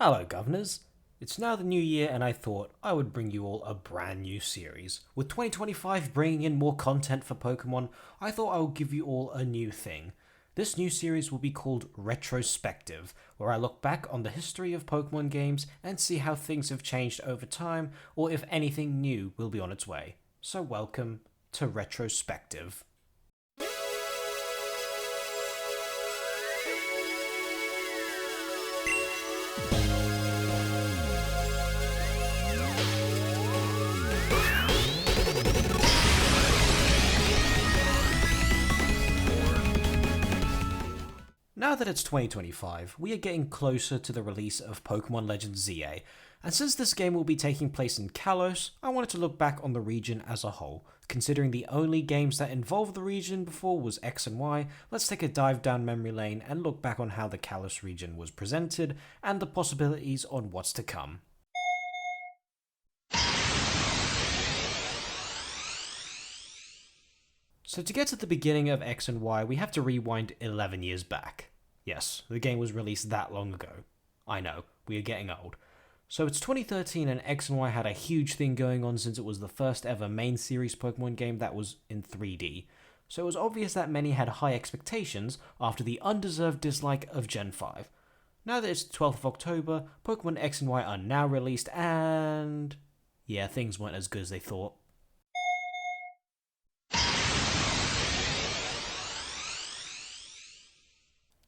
Hello, governors. It's now the new year, and I thought I would bring you all a brand new series. With 2025 bringing in more content for Pokemon, I thought I would give you all a new thing. This new series will be called Retrospective, where I look back on the history of Pokemon games and see how things have changed over time, or if anything new will be on its way. So, welcome to Retrospective. Now that it's 2025, we are getting closer to the release of Pokemon Legends ZA, and since this game will be taking place in Kalos, I wanted to look back on the region as a whole. Considering the only games that involved the region before was X and Y, let's take a dive down memory lane and look back on how the Kalos region was presented and the possibilities on what's to come. So to get to the beginning of X and Y, we have to rewind 11 years back. Yes, the game was released that long ago. I know, we are getting old. So it's 2013 and X and Y had a huge thing going on since it was the first ever main series Pokemon game that was in 3D. So it was obvious that many had high expectations after the undeserved dislike of Gen 5. Now that it's the 12th of October, Pokemon X and Y are now released and... yeah, things weren't as good as they thought.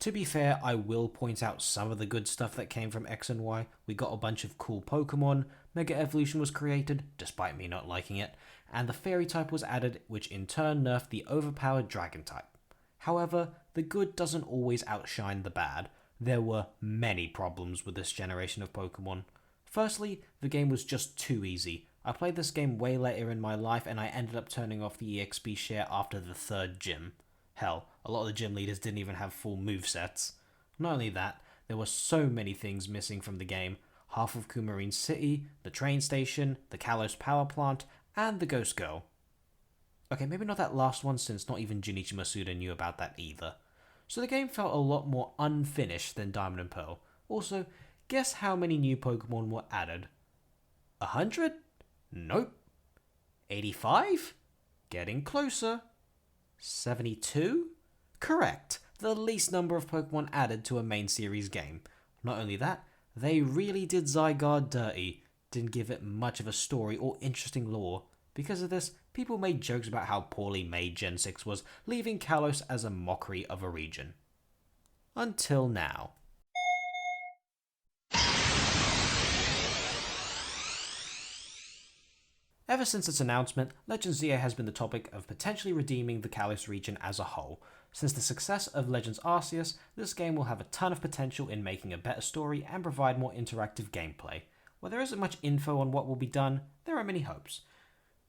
To be fair, I will point out some of the good stuff that came from X and Y. We got a bunch of cool Pokemon, Mega Evolution was created, despite me not liking it, and the Fairy type was added, which in turn nerfed the overpowered Dragon type. However, the good doesn't always outshine the bad. There were many problems with this generation of Pokemon. Firstly, the game was just too easy. I played this game way later in my life and I ended up turning off the EXP share after the third gym. Hell, a lot of the gym leaders didn't even have full movesets. Not only that, there were so many things missing from the game. Half of Coumarine City, the train station, the Kalos power plant, and the Ghost Girl. Okay, maybe not that last one since not even Junichi Masuda knew about that either. So the game felt a lot more unfinished than Diamond and Pearl. Also, guess how many new Pokemon were added? 100? Nope. 85? Getting closer. 72? Correct, the least number of Pokemon added to a main series game. Not only that, they really did Zygarde dirty, didn't give it much of a story or interesting lore. Because of this, people made jokes about how poorly made Gen 6 was, leaving Kalos as a mockery of a region. Until now. Ever since its announcement, Legends ZA has been the topic of potentially redeeming the Kalos region as a whole. Since the success of Legends Arceus, this game will have a ton of potential in making a better story and provide more interactive gameplay. While there isn't much info on what will be done, there are many hopes.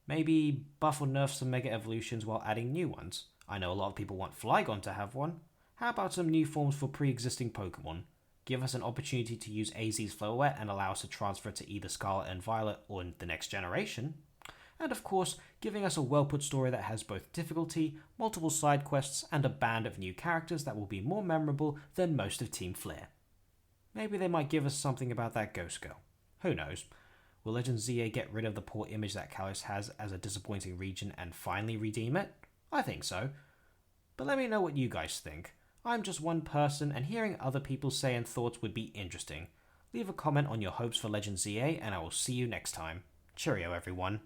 Maybe buff or nerf some Mega Evolutions while adding new ones. I know a lot of people want Flygon to have one. How about some new forms for pre-existing Pokemon? Give us an opportunity to use AZ's Floette and allow us to transfer to either Scarlet and Violet or in the next generation. And of course, giving us a well-put story that has both difficulty, multiple side quests, and a band of new characters that will be more memorable than most of Team Flare. Maybe they might give us something about that Ghost Girl. Who knows? Will Legends ZA get rid of the poor image that Kalos has as a disappointing region and finally redeem it? I think so. But let me know what you guys think. I'm just one person, and hearing other people's say and thoughts would be interesting. Leave a comment on your hopes for Legends ZA, and I will see you next time. Cheerio, everyone.